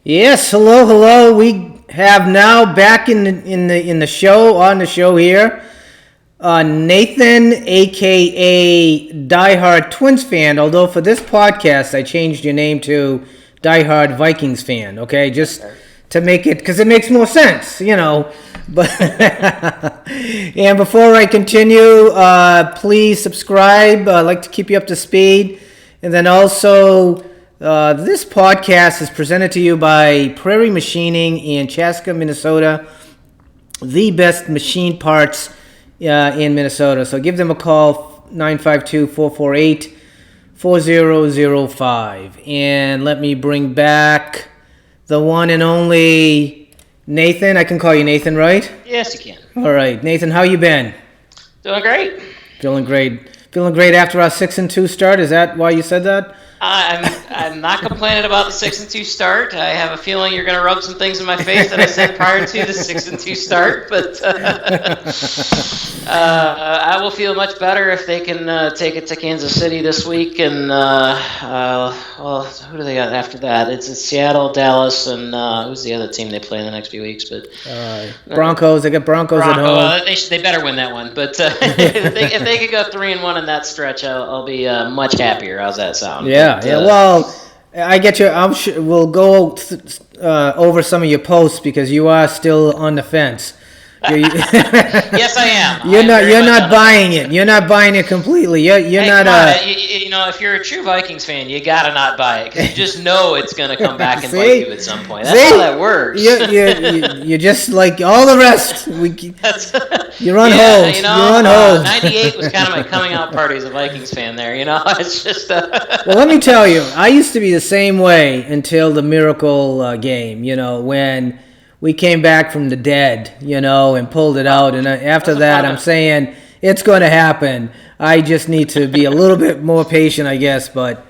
Yes, hello, hello. We have now back in the show on the show here, Nathan, aka Diehard Twins fan. Although for this podcast, I changed your name to Diehard Vikings fan. Okay, just to make it because it makes more sense, you know. But and before I continue, please subscribe. I'd like to keep you up to speed, and then also. This podcast is presented to you by Prairie Machining in Chaska, Minnesota, the best machine parts in Minnesota. So give them a call, 952-448-4005. And let me bring back the one and only Nathan. I can call you Nathan, right? Yes, you can. All right. Nathan, how you been? Doing great. Feeling great. Feeling great after our 6-2 start? Is that why you said that? I'm not complaining about the 6-2 start. I have a feeling you're going to rub some things in my face that I said prior to the 6-2 start, but I will feel much better if they can take it to Kansas City this week. And well, who do they got after that? It's Seattle, Dallas, and who's the other team they play in the next few weeks? But Broncos. They got Broncos at home. They better win that one. But if they could go 3-1 in that stretch, I'll be much happier. How's that sound? Yeah. Yeah, well, I get you. I'm sure we'll go over some of your posts because you are still on the fence. Yes, I am. You're not buying it. You're not buying it completely. You're not. You know, if you're a true Vikings fan, you gotta not buy it because you just know it's gonna come back and bite you at some point. That's how that works. You're just like all the rest. You're on hold. You know, you're on hold. 98 was kind of my coming out party as a Vikings fan. There, you know, it's just. Well, let me tell you, I used to be the same way until the miracle game. You know, when we came back from the dead, you know, and pulled it out. And after that, I'm saying it's going to happen. I just need to be a little bit more patient, I guess. But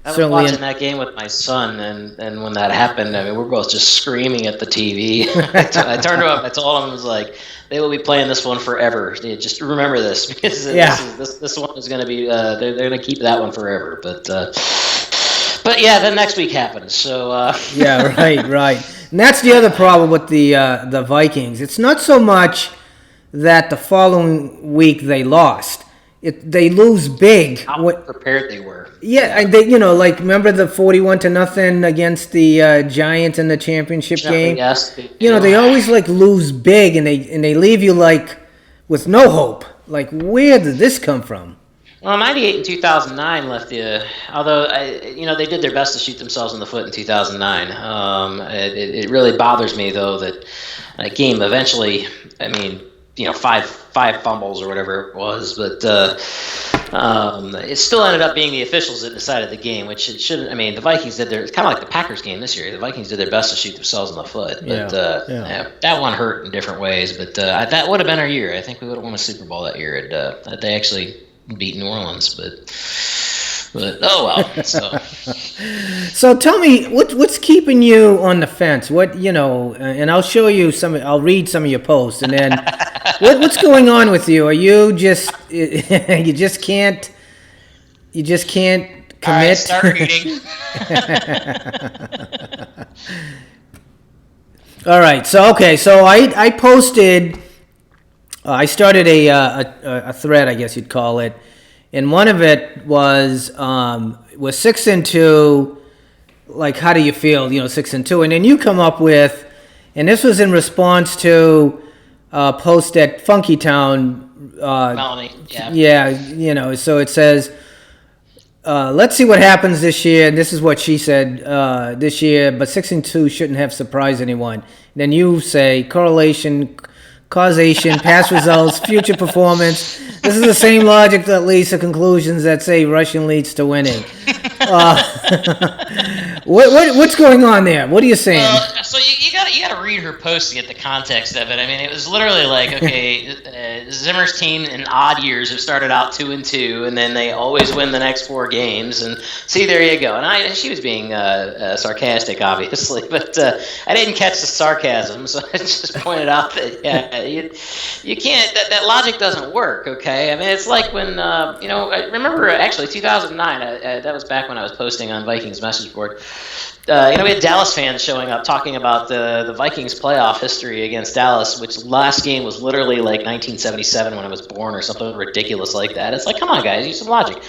I was watching that game with my son, and when that happened, I mean, we're both just screaming at the TV. I turned to him. I told him, I was like, they will be playing this one forever. Just remember this, because this one is going to be. They're going to keep that one forever. But yeah, then next week happens. So yeah, right. And that's the other problem with the Vikings. It's not so much that the following week they lost. They lose big. How prepared they were. Yeah, and they, like remember the 41-0 against the Giants in the championship game. Yes. They always lose big, and they leave you with no hope. Like, where did this come from? Well, 98 and 2009 left you. Although they did their best to shoot themselves in the foot in 2009. It really bothers me though that game eventually. I mean, five fumbles or whatever it was, but it still ended up being the officials that decided the game, which it shouldn't. I mean, the Vikings did it's kind of like the Packers game this year. The Vikings did their best to shoot themselves in the foot, but that one hurt in different ways. But that would have been our year. I think we would have won a Super Bowl that year. They actually beat New Orleans, but oh well. So tell me, what's keeping you on the fence? What and I'll show you I'll read some of your posts, and then what's going on with you? Are you just you just can't commit? All right, start reading. All right. So I posted. I started a thread, I guess you'd call it, and one of it was 6-2. Like, how do you feel? 6-2, and then you come up with, and this was in response to a post at Funky Town. Melanie, yeah. So it says, let's see what happens this year. And this is what she said this year, but 6-2 shouldn't have surprised anyone. And then you say correlation. Causation, past results, future performance. This is the same logic that leads to conclusions that say Russian leads to winning. What's going on there? What are you saying? Well, so you got to read her post to get the context of it. I mean, it was literally like, okay, Zimmer's team in odd years have started out 2-2, and then they always win the next 4 games. And see, there you go. And she was being sarcastic, obviously, but I didn't catch the sarcasm, so I just pointed out that you can't. That logic doesn't work. Okay, I mean, it's like when I remember actually 2009. That was back when I was posting on Vikings message board. we had Dallas fans showing up talking about the Vikings playoff history against Dallas, which last game was literally like 1977 when I was born or something ridiculous like that. It's like, come on, guys, use some logic.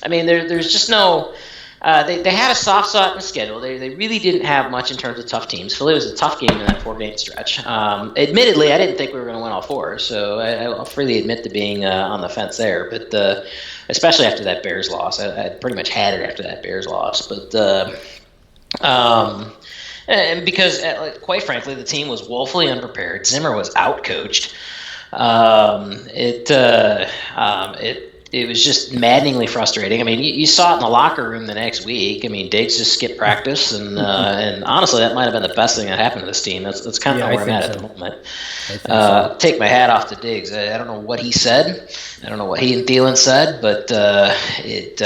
I mean, there's just no. They had a soft spot in the schedule. They really didn't have much in terms of tough teams. Philly was a tough game in that 4-game stretch. Admittedly, I didn't think we were going to win all four, so I'll freely admit to being on the fence there. But especially after that Bears loss, I pretty much had it after that Bears loss. But and because, quite frankly, the team was woefully unprepared. Zimmer was outcoached. It was just maddeningly frustrating. I mean, you saw it in the locker room the next week. I mean, Diggs just skipped practice, and honestly, that might have been the best thing that happened to this team. That's kind of where I'm at the moment. Take my hat off to Diggs. I don't know what he said. I don't know what he and Thielen said, but it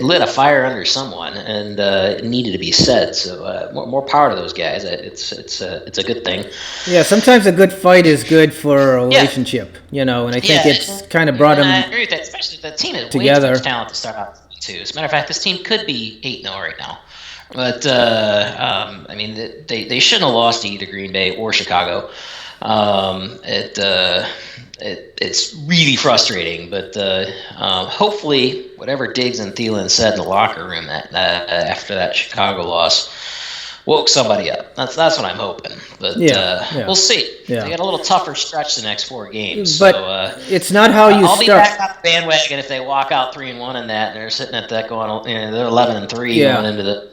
lit a fire under someone, and it needed to be said. So more power to those guys. It's a good thing. Yeah, sometimes a good fight is good for a relationship, and I think it's kind of brought them. I agree with that. Especially the team has together. Way too much talent to start out too. As a matter of fact, this team could be 8-0 right now. But I mean, they shouldn't have lost to either Green Bay or Chicago. It's really frustrating. But hopefully, whatever Diggs and Thielen said in the locker room that after that Chicago loss woke somebody up. That's what I'm hoping. But we'll see. Yeah. They got a little tougher stretch the next 4 games. But so, it's not how you I'll start. Be back on the bandwagon if they walk out 3-1 in that, and they're sitting at that going, they're 11-3 going into the,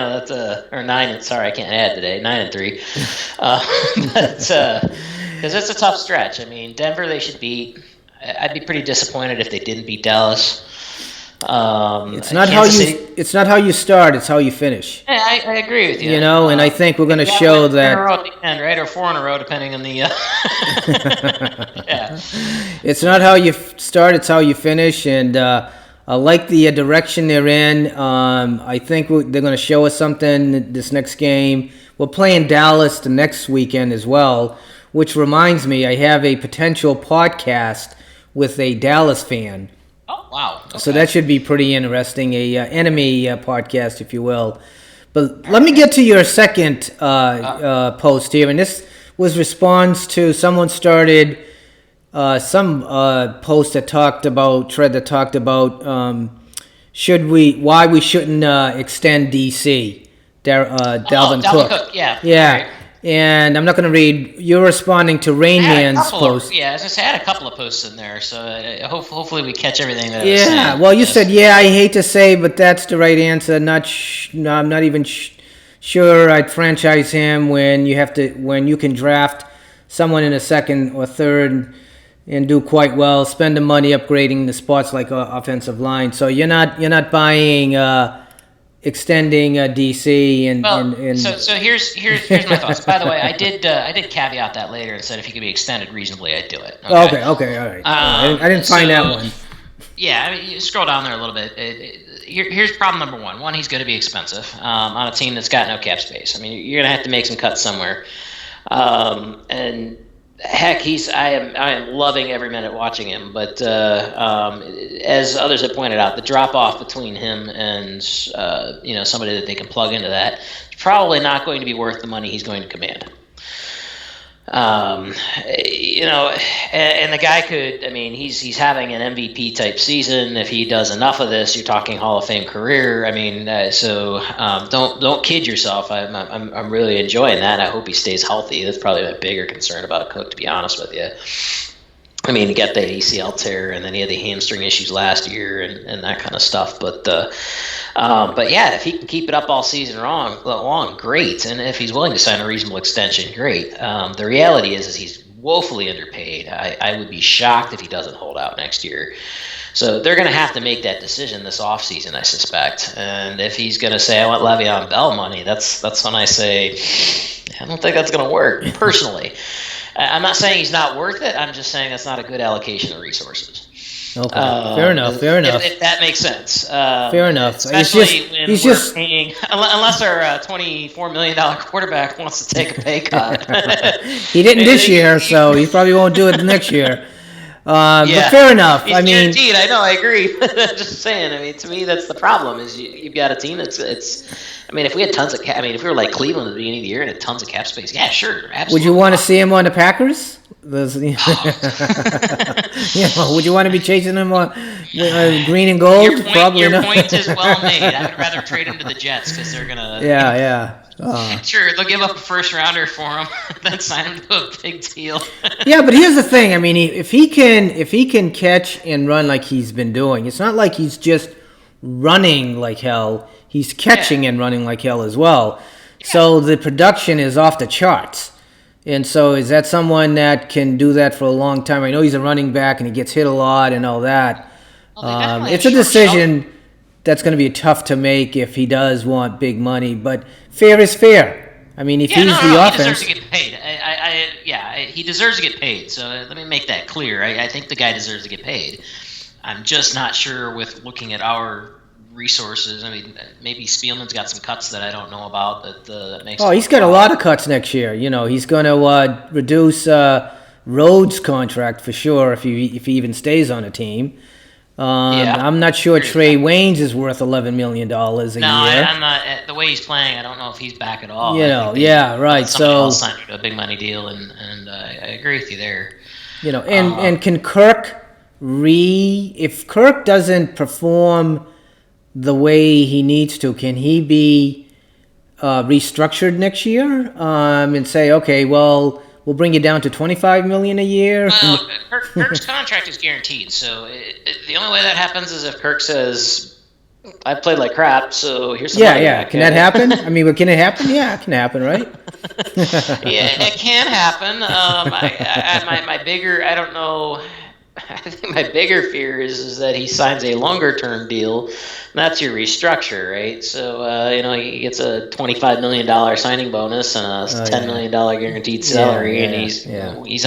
that's or 9. Sorry, I can't add today. 9-3. Because it's a tough stretch. I mean, Denver they should beat. I'd be pretty disappointed if they didn't beat Dallas. It's not how you start; it's how you finish. Yeah, I agree with you. And I think we're going to show that. 4 in a row at the end, right, or 4 in a row, depending on the. Yeah. It's not how you start; it's how you finish, and I like the direction they're in. I think they're going to show us something this next game. We're playing Dallas the next weekend as well, which reminds me, I have a potential podcast with a Dallas fan. Oh, wow. Okay. So that should be pretty interesting, a enemy podcast, if you will. But let me get to your second post here, and this was response to someone started some post that talked about why we shouldn't extend DC, Dalvin Cook. Yeah. Right. And I'm not going to read. You're responding to Rain Man's post. I had a couple of posts in there, so hopefully we catch everything that. Yeah, well, you said, I hate to say, but that's the right answer. I'm not even sure I'd franchise him when you can draft someone in a second or third and do quite well. Spend the money upgrading the spots like offensive line. So you're not buying. Extending DC and so here's my thoughts. By the way, I did caveat that later and said if he could be extended reasonably, I'd do it. Okay, all right. I didn't find that one. Yeah, I mean, you scroll down there a little bit. Here's problem number one. One, he's going to be expensive on a team that's got no cap space. I mean, you're going to have to make some cuts somewhere, and. Heck, I am loving every minute watching him, but as others have pointed out, the drop off between him and somebody that they can plug into that is probably not going to be worth the money he's going to command. And the guy could. I mean, he's having an MVP type season. If he does enough of this, you're talking Hall of Fame career. I mean, don't kid yourself. I'm really enjoying that. I hope he stays healthy. That's probably my bigger concern about Cook, to be honest with you. I mean, he got the ACL tear, and then he had the hamstring issues last year, and that kind of stuff. But yeah, if he can keep it up all season long, great. And if he's willing to sign a reasonable extension, great. The reality is he's woefully underpaid. I would be shocked if he doesn't hold out next year. So they're going to have to make that decision this offseason, I suspect. And if he's going to say, I want Le'Veon Bell money, that's when I say, I don't think that's going to work, personally. I'm not saying he's not worth it. I'm just saying that's not a good allocation of resources. Okay, fair enough. If that makes sense. Fair enough. Especially when we're paying, unless our $24 million quarterback wants to take a pay cut. He didn't this year, so he probably won't do it next year. But fair enough. He's guaranteed. I know. I agree. Just saying. I mean, to me, that's the problem. Is you've got a team that's I mean, if we had tons of if we were like Cleveland at the beginning of the year and had tons of cap space, yeah, sure, absolutely. Would you want to see him on the Packers? Would you want to be chasing him on green and gold? Probably your not. point is well made. I would rather trade him to the Jets because they're gonna. Sure, they'll give up a first rounder for him, then sign him to a big deal. Yeah, but here's the thing. I mean, if he can catch and run like he's been doing, it's not like he's just running like hell. He's catching and running like hell as well. Yeah. So the production is off the charts. And so is that someone that can do that for a long time? I know he's a running back and he gets hit a lot and all that. Well, it's a decision that's going to be tough to make if he does want big money. But fair is fair. I mean, if he's the offense... he deserves to get paid. He deserves to get paid. So let me make that clear. I think the guy deserves to get paid. I'm just not sure with looking at our resources. I mean, maybe Spielman's got some cuts that I don't know about that makes. Oh, he's got a lot of cuts next year. You know, he's going to reduce Rhodes' contract for sure if he even stays on a team. I'm not sure Trey Waynes is worth $11 million a year. No, I'm not. The way he's playing, I don't know if he's back at all. You know, right. Somebody else signed a big money deal, and I agree with you there. You know, and can Kirk if Kirk doesn't perform the way he needs to, can he be restructured next year and say, okay, well, we'll bring you down to $25 million a year? Well, Kirk's contract is guaranteed, so the only way that happens is if Kirk says, I played like crap, so here's some money. Yeah. Can that happen? I mean, can it happen? Yeah, it can happen, right? Yeah, it can happen. My bigger, I don't know. I think my bigger fear is that he signs a longer-term deal. That's your restructure, right? So, he gets a $25 million signing bonus and a $10 million guaranteed salary, and he's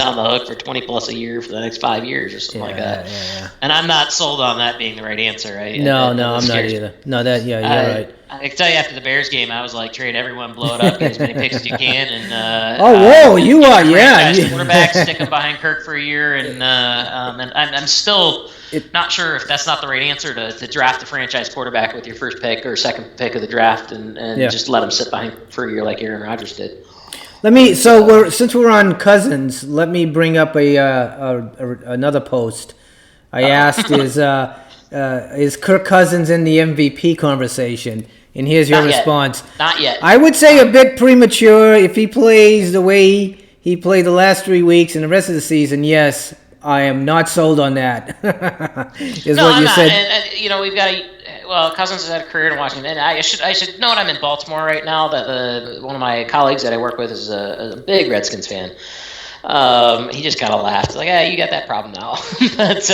on the hook for 20+ a year for the next 5 years or something like that. Yeah. And I'm not sold on that being the right answer, right? No, I'm not either. No, you're right. I can tell you after the Bears game, I was like, trade everyone, blow it up, get as many picks as you can, and you are, quarterback, stick him behind Kirk for a year, and I'm still not sure if that's not the right answer to draft a franchise quarterback with your first pick or second pick of the draft, and just let him sit behind for a year like Aaron Rodgers did. Since we're on Cousins, let me bring up another post. I asked is Kirk Cousins in the MVP conversation? And here's your response. Not yet. I would say a bit premature. If he plays the way he played the last 3 weeks and the rest of the season, yes, I am not sold on that. I'm not. And we've got Cousins has had a career in Washington, and I should note I'm in Baltimore right now. That one of my colleagues that I work with is a big Redskins fan. He just kind of laughed, like, you got that problem now. But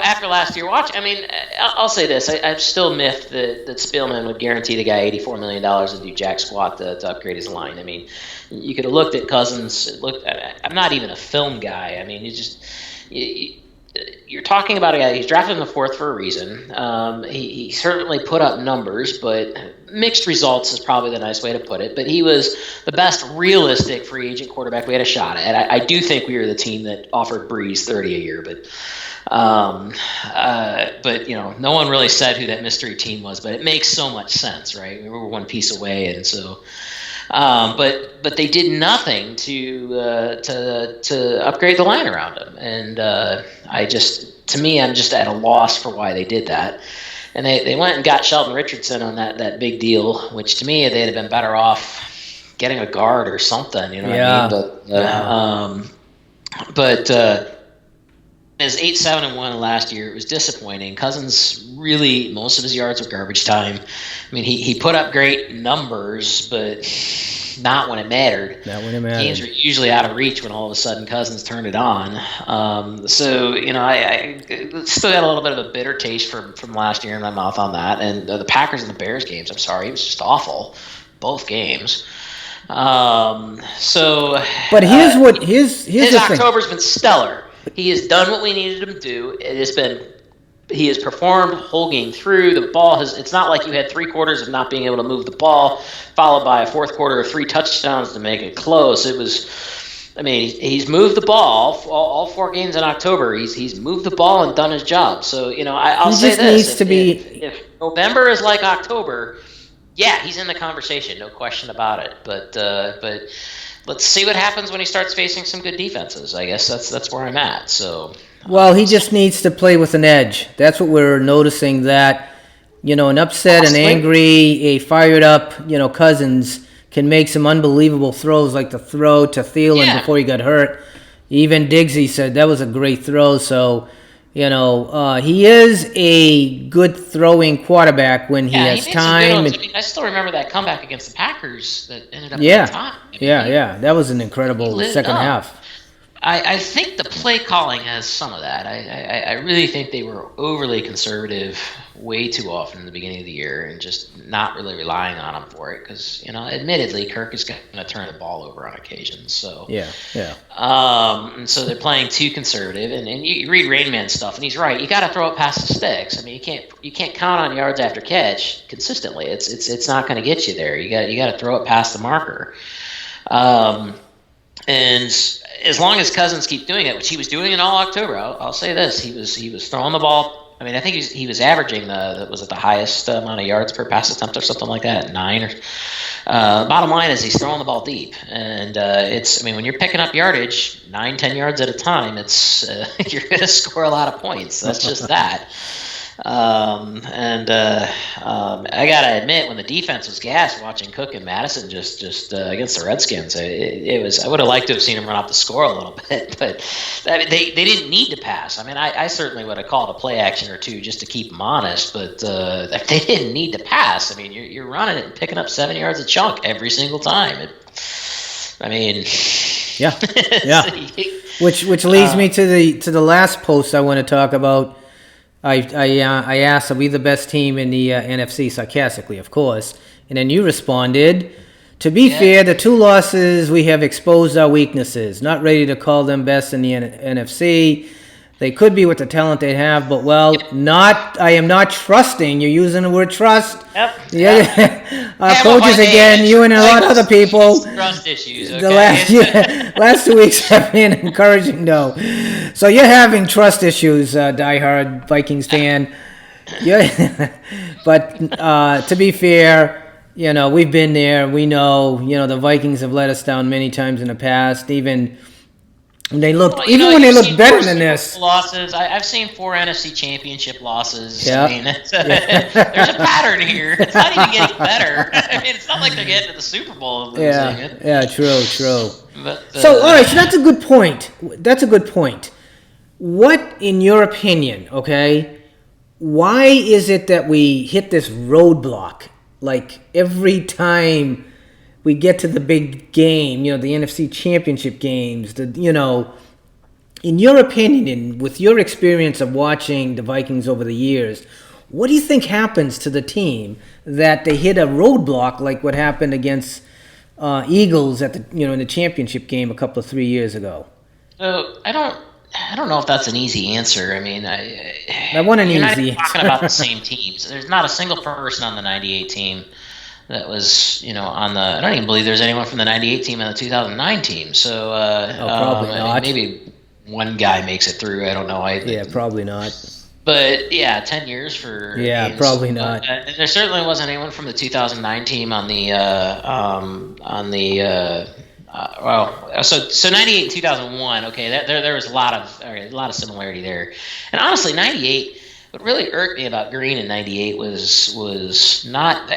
after last year, I'll say this: I'm still miffed that Spielman would guarantee the guy $84 million to do jack squat to upgrade his line. I mean, you could have looked at Cousins. I'm not even a film guy. I mean, you're talking about a guy. He's drafted in the fourth for a reason. He certainly put up numbers, but mixed results is probably the nice way to put it. But he was the best realistic free agent quarterback we had a shot at. I do think we were the team that offered Breeze $30 a year, but no one really said who that mystery team was. But it makes so much sense, right? We were one piece away, and so. But they did nothing to upgrade the line around him, and I'm just at a loss for why they did that. And they went and got Sheldon Richardson on that big deal, which to me they'd have been better off getting a guard or something, you know what I mean? But as 8-7-1 last year, it was disappointing. Cousins really, most of his yards were garbage time. I mean, he put up great numbers, but not when it mattered. Not when it mattered. Games were usually out of reach when all of a sudden Cousins turned it on. I still got a little bit of a bitter taste from last year in my mouth on that. And the Packers and the Bears games, I'm sorry, it was just awful, both games. But here's his the October's thing. been stellar. He has done what we needed him to do. He has performed whole game through. The ball it's not like you had 3 quarters of not being able to move the ball, followed by a fourth quarter of 3 touchdowns to make it close. It was I mean, he's moved the ball all 4 games in October. He's moved the ball and done his job. So I'll say this: if November is like October, yeah, he's in the conversation, no question about it. But let's see what happens when he starts facing some good defenses. I guess that's where I'm at. So well, he just needs to play with an edge. That's what we're noticing. That an upset, an angry, a fired up, Cousins can make some unbelievable throws, like the throw to Thielen before he got hurt. Even Diggsy said that was a great throw. So, he is a good throwing quarterback when he has time. I still remember that comeback against the Packers that ended up in time. That was an incredible second half. I think the play calling has some of that. I really think they were overly conservative way too often in the beginning of the year and just not really relying on him for it because, admittedly, Kirk is going to turn the ball over on occasion. So and so they're playing too conservative. And you read Rain Man stuff, and he's right. You got to throw it past the sticks. I mean, you can't count on yards after catch consistently. It's not going to get you there. You got to throw it past the marker. And as long as Cousins keeps doing it, which he was doing in all October, I'll say this: he was throwing the ball. I mean, I think he was averaging the highest amount of yards per pass attempt or something like that, 9. Or bottom line is he's throwing the ball deep, and when you're picking up yardage 9-10 yards at a time, it's you're going to score a lot of points. That's just that. I gotta admit, when the defense was gassed, watching Cook and Madison just against the Redskins, I would have liked to have seen them run off the score a little bit, but they didn't need to pass. I mean, I certainly would have called a play action or two just to keep them honest, but they didn't need to pass. I mean, you're running it and picking up 7 yards a chunk every single time. Which leads me to the last post I want to talk about. I asked, are we the best team in the NFC, sarcastically, of course. And then you responded, to be fair, the 2 losses, we have exposed our weaknesses. Not ready to call them best in the NFC. They could be with the talent they have, but, I am not trusting. You're using the word trust. Coaches, again, you and a lot of other people. Trust issues, okay? The last 2 weeks have been encouraging, though. So you're having trust issues, diehard Vikings fan. But to be fair, we've been there. We know, the Vikings have let us down many times in the past, even when they look better than this. Losses. I've seen 4 NFC Championship losses. Yeah. I mean, there's a pattern here. It's not even getting better. I mean, it's not like they're getting to the Super Bowl and losing it. Yeah, true. But, so, all right, so that's a good point. What, in your opinion, why is it that we hit this roadblock, like, every time we get to the big game, the NFC Championship games, in your opinion and with your experience of watching the Vikings over the years, what do you think happens to the team that they hit a roadblock like what happened against Eagles at in the championship game a couple of 3 years ago? I don't know if that's an easy answer. I mean, I want an easy answer. You're not talking about the same teams. There's not a single person on the 98 team that was, on the... I don't even believe there's anyone from the 98 team and the 2009 team. So probably not. Maybe one guy makes it through. I don't know. Probably not. But, 10 years for... Yeah, games. Probably not. There certainly wasn't anyone from the 2009 team on the... So 98 and 2001, okay, there was a lot of similarity there. And honestly, 98... What really irked me about Green in '98 was not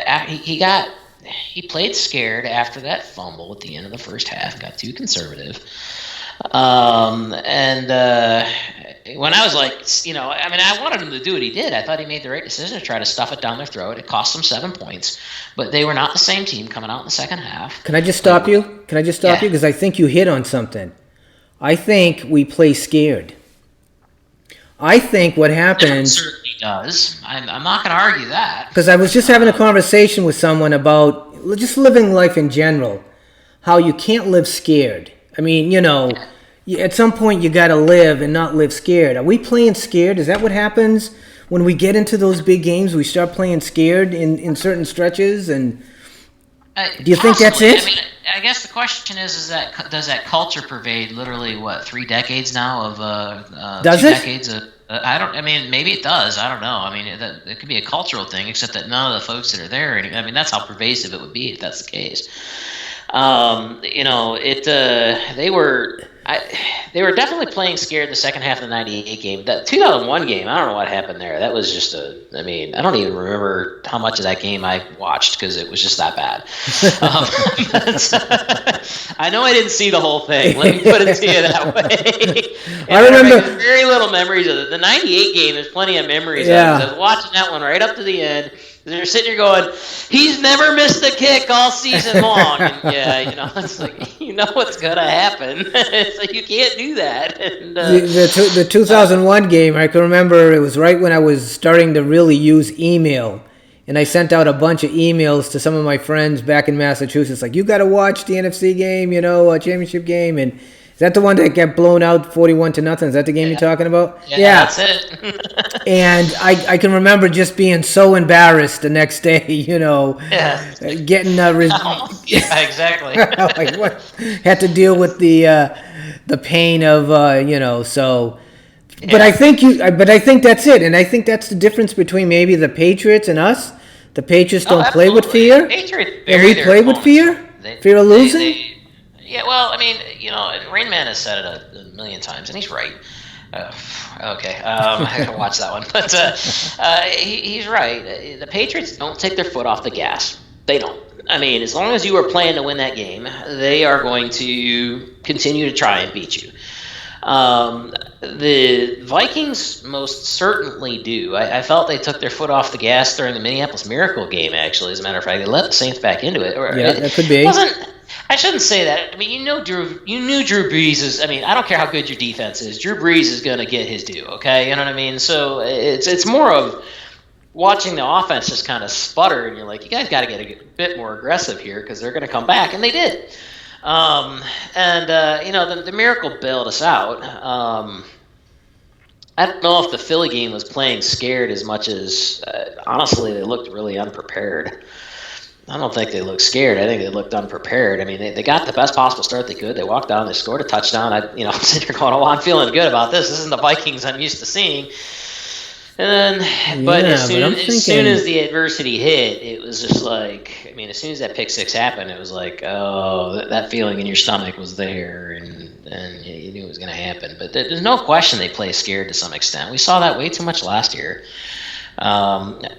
he played scared after that fumble at the end of the first half, got too conservative, and when I was like, I wanted him to do what he did. I thought he made the right decision to try to stuff it down their throat. It cost them 7 points, but they were not the same team coming out in the second half. Can I just stop you? Because I think you hit on something. I think we play scared. I think what happened... It certainly does. I'm not going to argue that. Because I was just having a conversation with someone about just living life in general. How you can't live scared. I mean, at some point you got to live and not live scared. Are we playing scared? Is that what happens when we get into those big games? We start playing scared in certain stretches? And Do you think that's Possibly. it? I mean, I guess the question is that does that culture pervade literally what 3 decades now of Does 2 it? decades of I don't. I mean, maybe it does. I don't know. I mean, it could be a cultural thing, except that none of the folks that are there. I mean, that's how pervasive it would be if that's the case. They were. They were definitely playing scared in the second half of the '98 game. That 2001 game, I don't know what happened there. That was just I mean, I don't even remember how much of that game I watched because it was just that bad. I know I didn't see the whole thing. Let me put it to you that way. I remember very little memories of it. The '98 game, there's plenty of memories of it. I was watching that one right up to the end. They're sitting here going, he's never missed a kick all season long. And it's like, you know what's going to happen. So you can't do that. And, the 2001 game, I can remember it was right when I was starting to really use email. And I sent out a bunch of emails to some of my friends back in Massachusetts, like, you got to watch the NFC game, a championship game. And is that the one that got blown out 41-0? Is that the game you're talking about? Yeah, that's it. And I can remember just being so embarrassed the next day, getting yeah, exactly. like what had to deal with the pain of so. But I think that's it, and I think that's the difference between maybe the Patriots and us. The Patriots don't play with fear, and we play with fear. Fear of losing. Yeah, well, I mean, Rain Man has said it a million times, and he's right. Okay, I gotta watch that one, but he's right. The Patriots don't take their foot off the gas. They don't. I mean, as long as you are playing to win that game, they are going to continue to try and beat you. The Vikings most certainly do. I felt they took their foot off the gas during the Minneapolis Miracle game, actually, as a matter of fact. They let the Saints back into it. That could be. I shouldn't say that. I mean, you knew Drew Brees is. I mean, I don't care how good your defense is. Drew Brees is going to get his due. Okay, you know what I mean. So it's more of watching the offense just kind of sputter, and you're like, you guys got to get a bit more aggressive here because they're going to come back, and they did. The Miracle bailed us out. I don't know if the Philly game was playing scared as much as honestly they looked really unprepared. I don't think they looked scared. I think they looked unprepared. I mean, they got the best possible start they could. They walked down. They scored a touchdown. I'm sitting here going, I'm feeling good about this. This isn't the Vikings I'm used to seeing. And then, as soon as the adversity hit, it was just like, I mean, as soon as that pick six happened, it was like, oh, that feeling in your stomach was there, and you knew it was going to happen. But there's no question they play scared to some extent. We saw that way too much last year.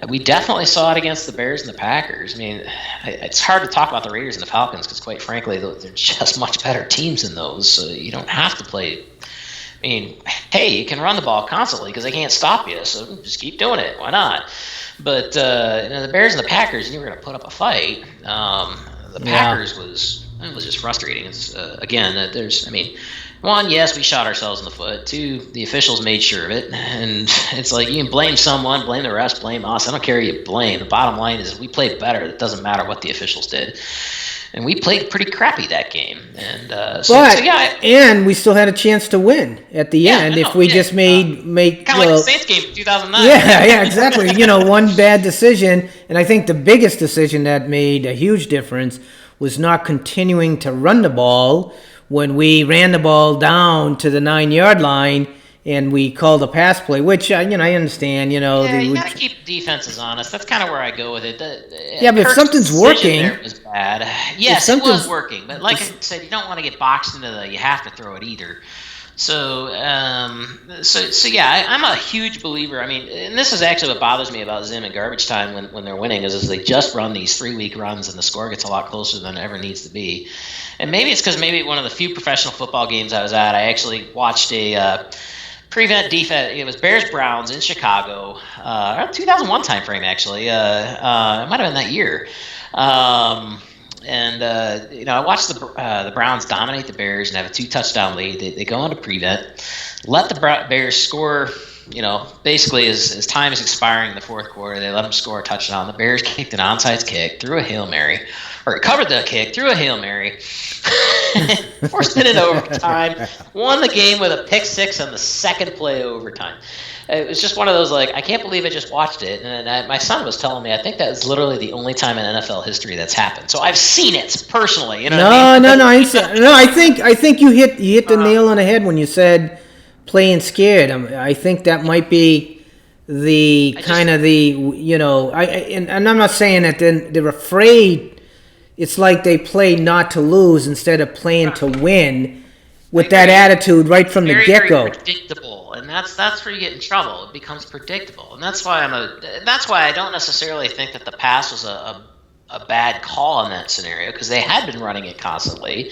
We definitely saw it against the Bears and the Packers. I mean, it's hard to talk about the Raiders and the Falcons because, quite frankly, they're just much better teams than those. So you don't have to play. I mean, hey, you can run the ball constantly because they can't stop you. So just keep doing it. Why not? But the Bears and the Packers, you were going to put up a fight. The Packers was just frustrating. It's, one, yes, we shot ourselves in the foot. Two, the officials made sure of it. And it's like, you can blame someone, blame the refs, blame us. I don't care who you blame. The bottom line is we played better. It doesn't matter what the officials did. And we played pretty crappy that game. And and we still had a chance to win at the end if we just made kind of like the Saints game in 2009. Yeah, exactly. One bad decision, and I think the biggest decision that made a huge difference was not continuing to run the ball when we ran the ball down to the 9-yard line and we called a pass play, which I understand. You got to keep defenses honest. That's kind of where I go with it. But if something's working, it was bad. Yes, it was working, but like I said, you don't want to get boxed into you have to throw it either. So yeah, I'm a huge believer. I mean, and this is actually what bothers me about Zim and garbage time when they're winning is they just run these 3-week runs and the score gets a lot closer than it ever needs to be. And maybe it's because one of the few professional football games I was at, I actually watched a prevent defense. It was Bears Browns in Chicago, 2001 time frame actually. It might have been that year. I watched the Browns dominate the Bears and have a 2-touchdown lead. They go into prevent, let the Bears score. Basically as time is expiring in the fourth quarter, they let them score a touchdown. The Bears kicked an onside kick, threw a Hail Mary, or covered the kick, threw a Hail Mary, forced it in overtime, won the game with a pick six on the second play of overtime. It was just one of those, like, I can't believe I just watched it. And my son was telling me, I think that was literally the only time in NFL history that's happened. So I've seen it personally. You know what I mean? No. I think you hit the nail on the head when you said playing scared. I think that might be and I'm not saying that they're afraid. It's like they play not to lose instead of playing to win with that attitude right from the get-go. Very predictable, and that's where you get in trouble. It becomes predictable, and that's why I don't necessarily think that the pass was a bad call in that scenario, because they had been running it constantly.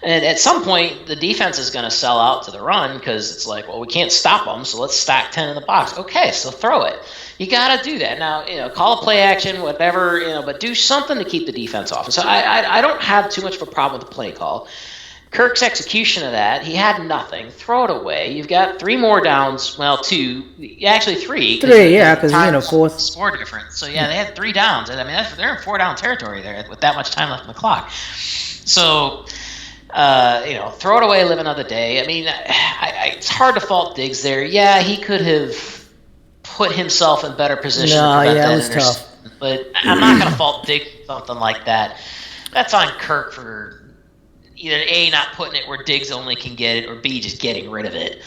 And at some point, the defense is going to sell out to the run, because it's like, well, we can't stop them, so let's stack 10 in the box. Okay, so throw it. You got to do that. Now, call a play action, whatever, but do something to keep the defense off. So I don't have too much of a problem with the play call. Kirk's execution of that, he had nothing. Throw it away. You've got 3 more downs. Well, 2. Actually, 3. 3, yeah, because, fourth. Score difference. So, yeah, they had 3 downs. I mean, they're in 4-down territory there with that much time left on the clock. So, throw it away, live another day. I mean, it's hard to fault Diggs there. Yeah, he could have put himself in better position to prevent that interception. But I'm not going to fault Diggs for something like that. That's on Kirk for either A, not putting it where Diggs only can get it, or B, just getting rid of it.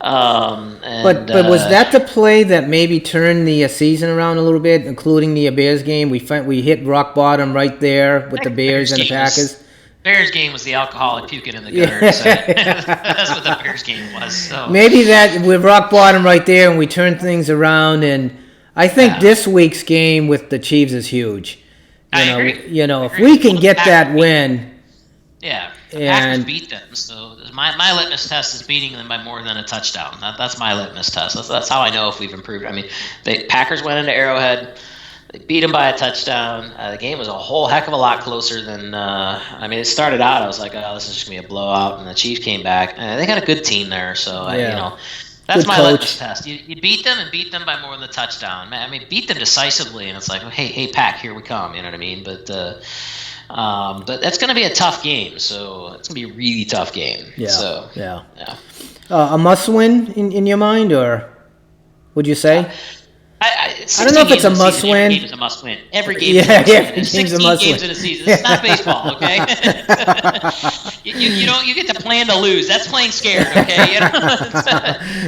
But was that the play that maybe turned the season around a little bit, including the Bears game? We hit rock bottom right there with the Bears and the Packers. Bears game was the alcoholic puking in the gutter. So that's what the Bears game was. So. Maybe that we're rock bottom right there, and we turn things around. And I think this week's game with the Chiefs is huge. I agree. If we can get that win. Yeah, the Packers beat them. So my litmus test is beating them by more than a touchdown. That's my litmus test. That's how I know if we've improved. I mean, the Packers went into Arrowhead. They beat them by a touchdown. The game was a whole heck of a lot closer than. It started out, I was like, oh, this is just gonna be a blowout, and the Chiefs came back. And they got a good team there, so that's good my litmus test. You beat them and beat them by more than a touchdown. I mean, beat them decisively, and it's like, hey, Pack, here we come. You know what I mean? But that's going to be a tough game. So it's going to be a really tough game. Yeah. So, yeah. A must-win in your mind, or would you say? I don't know if it's a must-win. Every game is a must-win. Every game is a must-win. Every game's a must-win. Games in a season. It's not baseball, okay? you get to plan to lose. That's playing scared, okay?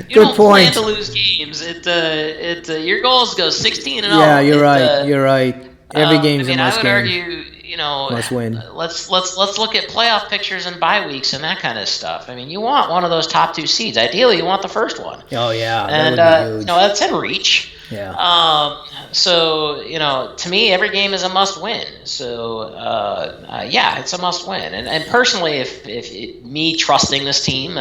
You don't plan to lose games. Your goal is to go 16-0. Yeah, you're right. Every game's a must-win. I would argue, must win. Let's look at playoff pictures and bye weeks and that kind of stuff. I mean, you want one of those top 2 seeds. Ideally, you want the first one. Oh yeah, and that would be huge. That's in reach. Yeah. So every game is a must win. So it's a must win. And personally, if me trusting this team,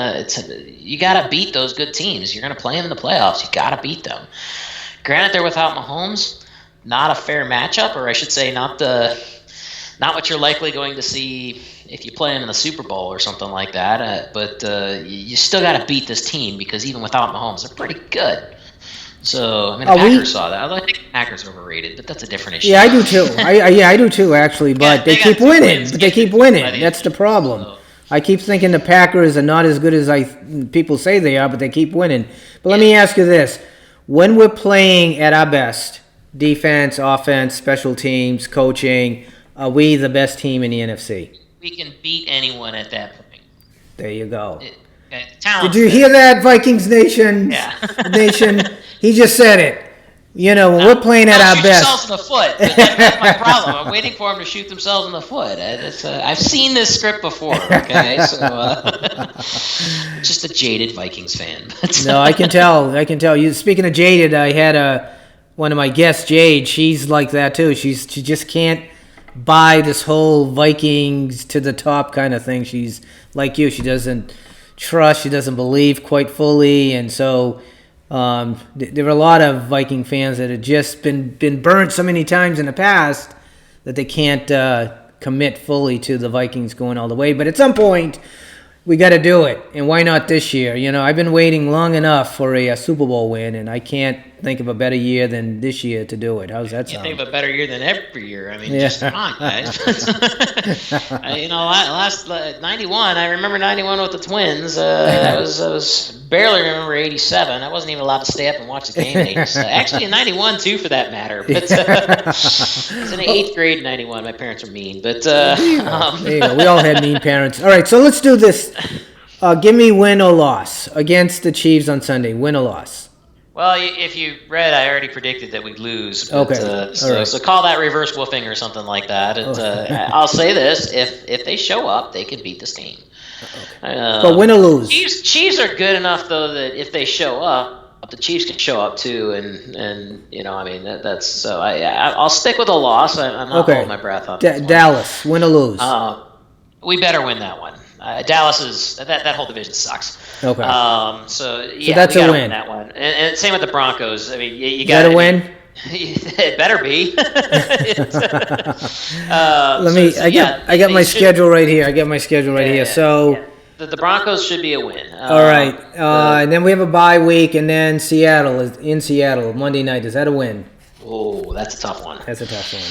you got to beat those good teams. You're going to play them in the playoffs. You got to beat them. Granted, they're without Mahomes. Not a fair matchup, or I should say, not what you're likely going to see if you play them in the Super Bowl or something like that. But you still got to beat this team, because even without Mahomes, they're pretty good. So the Packers saw that. Although I think the Packers are overrated, but that's a different issue. Yeah, I do too. I do too, actually. But they keep winning. They keep winning. That's the problem. So. I keep thinking the Packers are not as good as people say they are, but they keep winning. But let me ask you this: when we're playing at our best, defense, offense, special teams, coaching, are we the best team in the NFC? We can beat anyone at that point. There you go. Did you hear that, Vikings Nation? Yeah. Nation, he just said it. When we're playing at our best. Themselves in the foot. That's my problem. I'm waiting for them to shoot themselves in the foot. I've seen this script before, okay? So, just a jaded Vikings fan. No, I can tell. You speaking of jaded, I had one of my guests, Jade. She's like that too. She just can't buy this whole Vikings to the top kind of thing. She's like you. She doesn't trust. She doesn't believe quite fully, and so there are a lot of Viking fans that have just been burnt so many times in the past that they can't commit fully to the Vikings going all the way. But at some point, we got to do it, and why not this year? I've been waiting long enough for a Super Bowl win, and I can't think of a better year than this year to do it. How's that sound? Can't think of a better year than every year. I mean, just come on, guys. Last 91. I remember 91 with the Twins. I was barely remember 87. I wasn't even allowed to stay up and watch the game in 87. Actually, in 91 too, for that matter. But I was in the 8th grade in 91. My parents were mean, but there you go. We all had mean parents. All right, so let's do this. Give me win or loss against the Chiefs on Sunday. Win or loss. Well, if you read, I already predicted that we'd lose. But, okay. So call that reverse woofing or something like that. I'll say this: if they show up, they can beat this team. Okay. But win or lose. Chiefs are good enough though that if they show up, the Chiefs can show up too, and I mean that's so. I'll stick with a loss. I'm not holding my breath on Dallas. Win or lose. We better win that one. Dallas is that whole division sucks. Okay. So that's a win. Win that one, and same with the Broncos. I mean, you got to win. It better be. I got my schedule right here. So the Broncos should be a win. All right. And then we have a bye week, and then Seattle is in Seattle Monday night. Is that a win? Oh, that's a tough one. That's a tough one.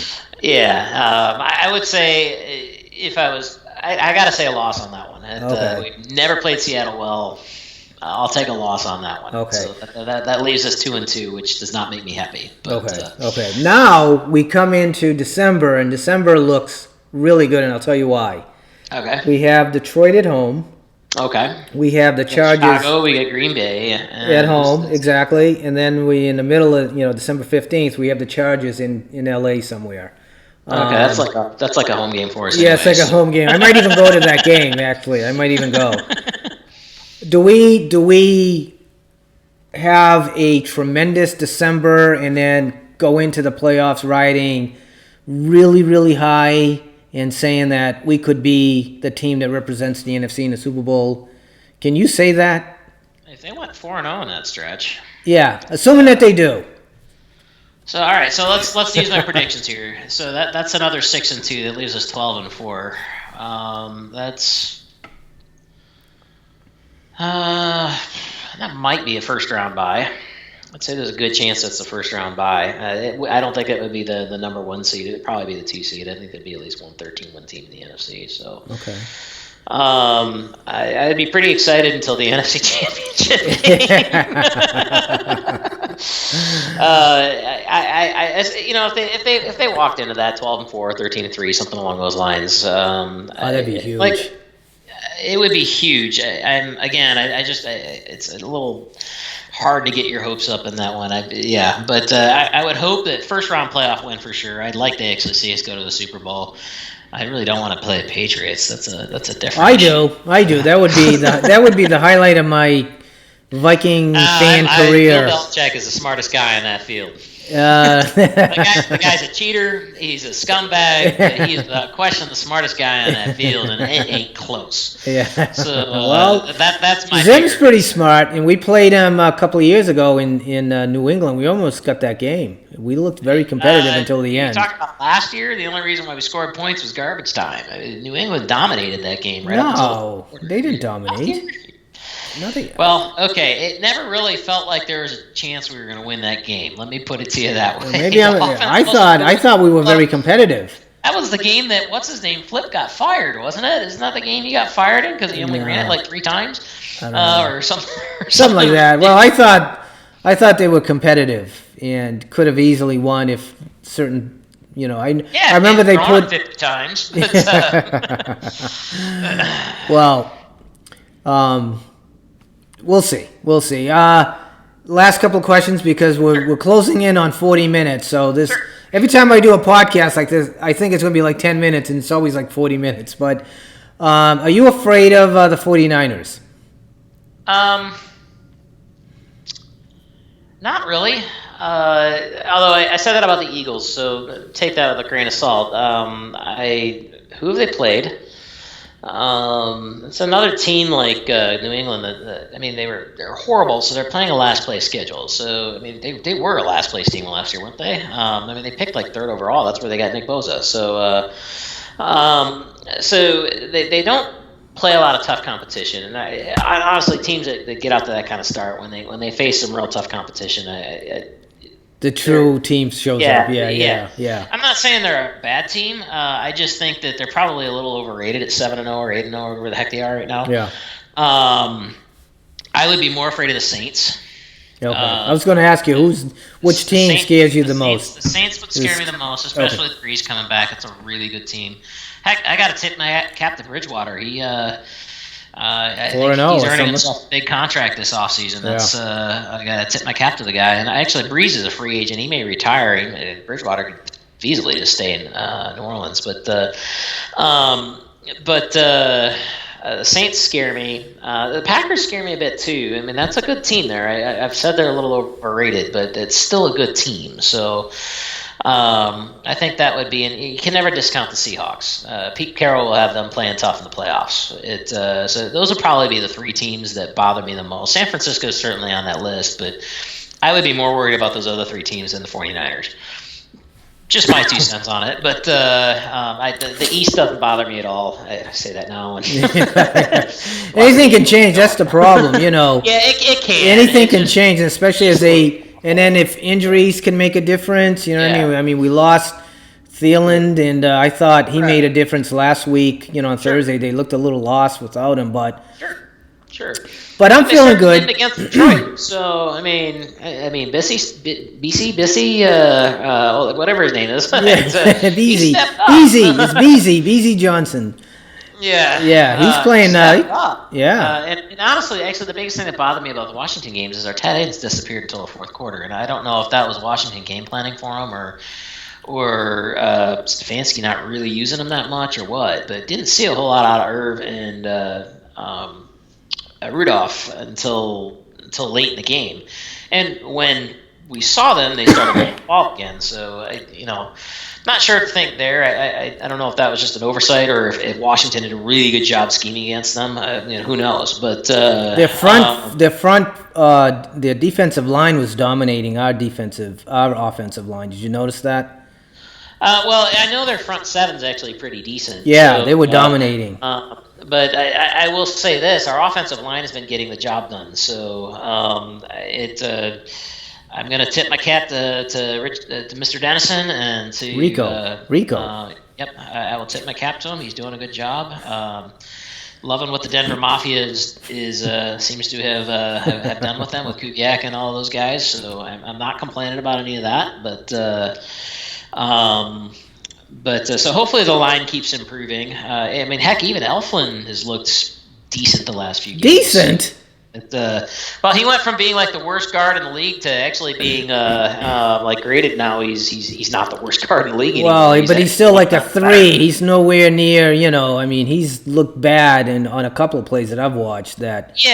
Yeah, I would say if I was. I got to say a loss on that one. We've never played Seattle well. I'll take a loss on that one. Okay. So that leaves us 2-2, which does not make me happy. But, okay. Now we come into December, and December looks really good, and I'll tell you why. Okay. We have Detroit at home. Okay. We have the Chargers. Chicago, we get Green Bay at home, exactly, and then we in the middle of December 15th, we have the Chargers in LA somewhere. Okay, that's like a home game for us. Yeah, it's like a home game. I might even go to that game. Actually, I might even go. Do we have a tremendous December and then go into the playoffs riding really, really high and saying that we could be the team that represents the NFC in the Super Bowl? Can you say that? If they went 4-0 in that stretch. Yeah, assuming that they do. So all right, so let's use my predictions here. So that's another 6-2. That leaves us 12-4. That might be a first round bye. I'd say there's a good chance that's the first round bye. I don't think it would be the number 1 seed. It'd probably be the 2 seed. I think there'd be at least one 13-win team in the NFC. So okay. I'd be pretty excited until the NFC Championship game. If they walked into that 12-4, 13-3, something along those lines, that'd be huge. It would be huge. It's a little hard to get your hopes up in that one. But I would hope that first round playoff win for sure. I'd like to actually see us go to the Super Bowl. I really don't want to play the Patriots. That's a different. I do. That would be the highlight of my Viking fan career. Bill Belichick is the smartest guy in that field. The guy's a cheater. He's a scumbag. He's question the smartest guy on that field, and it ain't close. Yeah. So that's my. Zim's pretty smart, and we played him a couple of years ago in New England. We almost got that game. We looked very competitive until the end. You talking about last year? The only reason why we scored points was garbage time. New England dominated that game right up until they didn't dominate. Nothing. Well, okay. It never really felt like there was a chance we were going to win that game. Let me put it to you that way. Maybe I thought we were very competitive. That was the game that what's his name Flip got fired, wasn't it? Isn't that the game he got fired in because he only ran it like 3 times, or something? Something like that. Well, I thought they were competitive and could have easily won if certain. I remember they put 50 times. Well, we'll see. Last couple of questions because we're closing in on 40 minutes. So every time I do a podcast like this, I think it's going to be like 10 minutes, and it's always like 40 minutes. But are you afraid of the 49ers? Not really. Although I said that about the Eagles, so take that with a grain of salt. Who have they played? It's another team like New England that they're horrible, so they're playing a last place schedule. So they were a last place team last year, weren't they? They picked like 3rd overall. That's where they got Nick Bosa. So they don't play a lot of tough competition, and I honestly, teams that get out to that kind of start when they face some real tough competition, the true team shows up. Yeah. I'm not saying they're a bad team. I just think that they're probably a little overrated at 7-0 or 8-0, where the heck they are right now. Yeah. I would be more afraid of the Saints. Okay. I was going to ask you, which team scares you the most? The Saints would scare me the most, especially with Breeze coming back. It's a really good team. Heck, I got to tip my cap to Bridgewater. I think he's earning himself a big contract this offseason. That's I got to tip my cap to the guy. And actually, Breeze is a free agent. He may retire. Bridgewater could feasibly just stay in New Orleans. But the Saints scare me. The Packers scare me a bit too. I mean, that's a good team there. I've said they're a little overrated, but it's still a good team. So I think that would be, and you can never discount the Seahawks. Pete Carroll will have them playing tough in the playoffs. So those would probably be the three teams that bother me the most. San Francisco is certainly on that list, but I would be more worried about those other three teams than the 49ers. Just my 2 cents on it, but the East doesn't bother me at all. I say that now. Anything can change. That's the problem, Yeah, it can. Anything can change, especially as and then if injuries can make a difference, what I mean? I mean, we lost Thielen, and I thought he made a difference last week. On Thursday, they looked a little lost without him, but sure. But I'm feeling good against Detroit. So I mean, Bissy, whatever his name is. Beasy. It's Beasy Johnson. Yeah, he's playing. And honestly, actually, the biggest thing that bothered me about the Washington games is our tight ends disappeared until the fourth quarter, and I don't know if that was Washington game planning for them or Stefanski not really using them that much or what. But didn't see a whole lot out of Irv and Rudolph until late in the game, and when we saw them, they started playing the ball again. So not sure to think there. I don't know if that was just an oversight or if Washington did a really good job scheming against them. Who knows? But their defensive line was dominating our offensive line. Did you notice that? Well, I know their front seven's actually pretty decent. Yeah, so, they were dominating. But I will say this: our offensive line has been getting the job done. So I'm going to tip my cap to Mr. Dennison and to Rico. Yep, I will tip my cap to him. He's doing a good job. Loving what the Denver Mafia seems to have done with them, with Kubiak and all those guys. So I'm not complaining about any of that. But so hopefully the line keeps improving. I mean, heck, even Elflin has looked decent the last few games. Decent? Well, he went from being like the worst guard in the league to actually being graded now. He's not the worst guard in the league anymore. Well, but he's still like a 3. He's nowhere near. I mean, he's looked bad on a couple of plays that I've watched. He's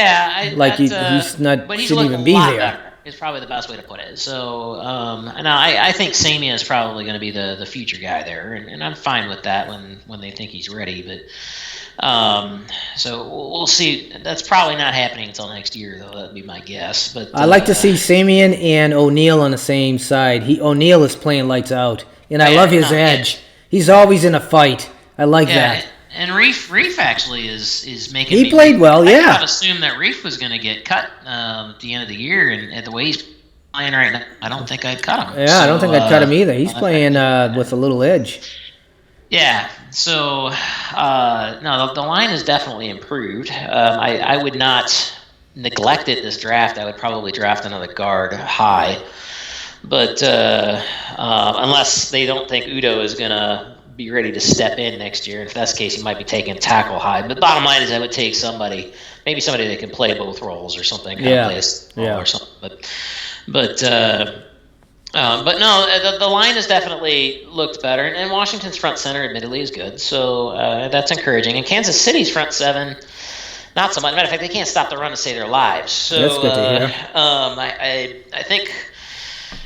not. But he's shouldn't even be there. Better. Is probably the best way to put it. So, I think Samia is probably going to be the future guy there, and I'm fine with that when they think he's ready. But so we'll see. That's probably not happening until next year, though. That'd be my guess. But I like to see Samian and O'Neal on the same side. O'Neal is playing lights out, and I love his edge. He's always in a fight. I like that. And Reef actually is making. He played well, I kind of assumed that Reef was going to get cut at the end of the year, and at the way he's playing right now, I don't think I'd cut him. Yeah, I don't think I'd cut him either. He's playing with a little edge. Yeah. So no, the line has definitely improved. I would not neglect it this draft. I would probably draft another guard high, but unless they don't think Udo is going to be ready to step in next year. If that's the case, he might be taking tackle high. But bottom line is I would take maybe somebody that can play both roles or something. Or something. But no, the line has definitely looked better. And Washington's front center, admittedly, is good. So that's encouraging. And Kansas City's front seven, not so much. Matter of fact, they can't stop the run to save their lives. So that's good to hear. I think.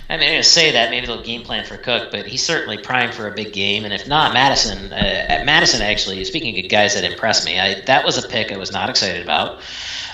I'm going to say that maybe they'll game plan for Cook, but he's certainly primed for a big game. And if not, Madison actually, speaking of guys that impressed me, that was a pick I was not excited about.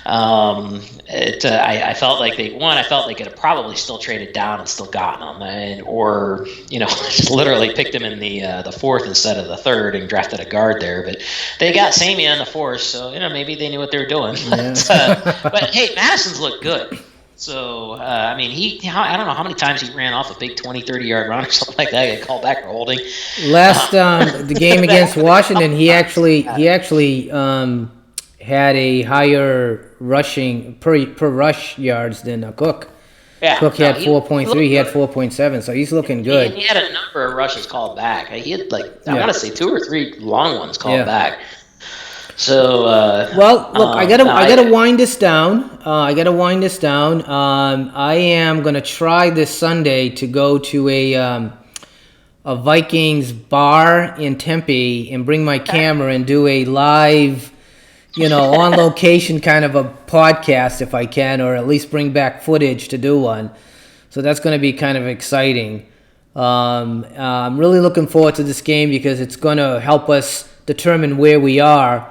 I felt like I felt they could have probably still traded down and still gotten him, or just literally picked him in the fourth instead of the third and drafted a guard there. But they got Sammy in the fourth, so maybe they knew what they were doing. But hey, Madison's looked good. So, I don't know how many times he ran off a big 20, 30-yard run or something like that. He got called back for holding. Last the game against Washington, he actually had a higher rushing per rush yards than Cook. Yeah, Cook had 4.3. He had 4.7. So he's looking good. He had a number of rushes called back. He had I want to say 2 or 3 long ones called back. So well, look, I gotta wind this down. I am gonna try this Sunday to go to a Vikings bar in Tempe and bring my camera and do a live, on location kind of a podcast if I can, or at least bring back footage to do one. So that's going to be kind of exciting. I'm really looking forward to this game because it's going to help us determine where we are.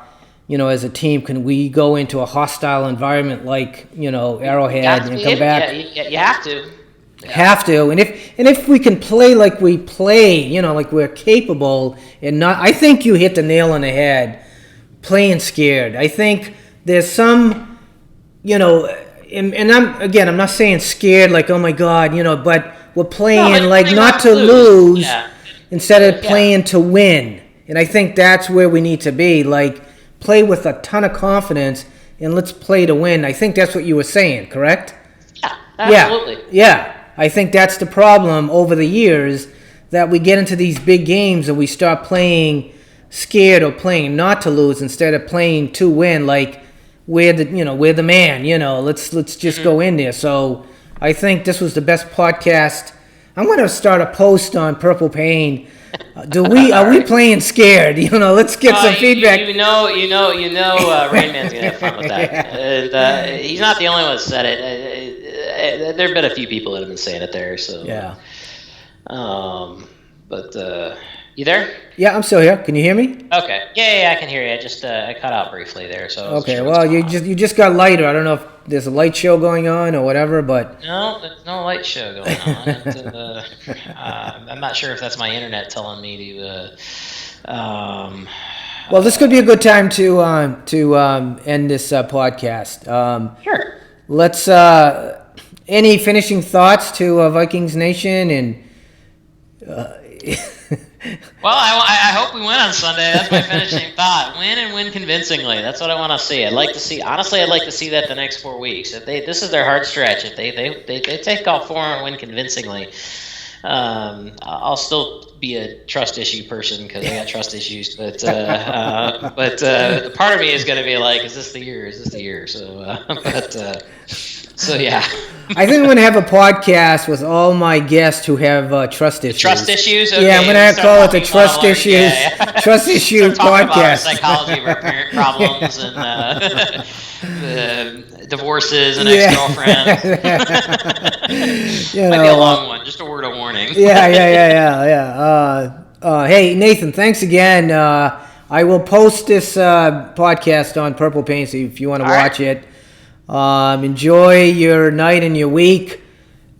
As a team, can we go into a hostile environment like, Arrowhead and come back? Yeah, you have to. Yeah. Have to, and if we can play like we play, like we're capable, and not, I think you hit the nail on the head. Playing scared. I think there's some, and I'm not saying scared like, oh my God, but we're playing not to lose instead of playing to win, and I think that's where we need to be. Play with a ton of confidence and let's play to win. I think that's what you were saying, correct? Yeah, absolutely. Yeah. I think that's the problem over the years, that we get into these big games and we start playing scared or playing not to lose instead of playing to win. We're the man. Let's just go in there. So I think this was the best podcast. I'm going to start a post on Purple Pain. Are we playing scared? Let's get some feedback. Rain Man's gonna have fun with that. Yeah. And, he's not the only one that said it. There have been a few people that have been saying it there. So yeah. But you there? Yeah, I'm still here. Can you hear me? Okay. Yeah, I can hear you. I just I cut out briefly there. So okay. Well, you just got lighter. I don't know if there's a light show going on or whatever, but no, there's no light show going on. I'm not sure if that's my internet telling me to. Well, this could be a good time to end this podcast. Sure. Let's. Any finishing thoughts to Vikings Nation and. Well, I hope we win on Sunday. That's my finishing thought. Win and win convincingly. That's what I want to see. I'd like to see that the next 4 weeks. If this is their hard stretch. If they take all 4 and win convincingly, I'll still be a trust issue person because I got trust issues. But part of me is going to be like, is this the year? Is this the year? So yeah. I think I'm going to have a podcast with all my guests who have trust issues. Trust issues? Okay. Yeah, I'm going to call it the Trust Issues Trust Issue Podcast. About our psychology of our parent problems and divorces and ex-girlfriends. Might be a long one. Just a word of warning. Yeah. Hey, Nathan, thanks again. I will post this podcast on Purple Pain, so if you want to watch it. Enjoy your night and your week.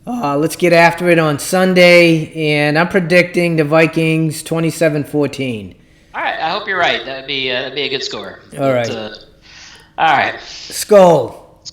Let's get after it on Sunday, and I'm predicting the Vikings 27-14. All right, I hope you're right. That'd be a good score. All right. All right. Skull.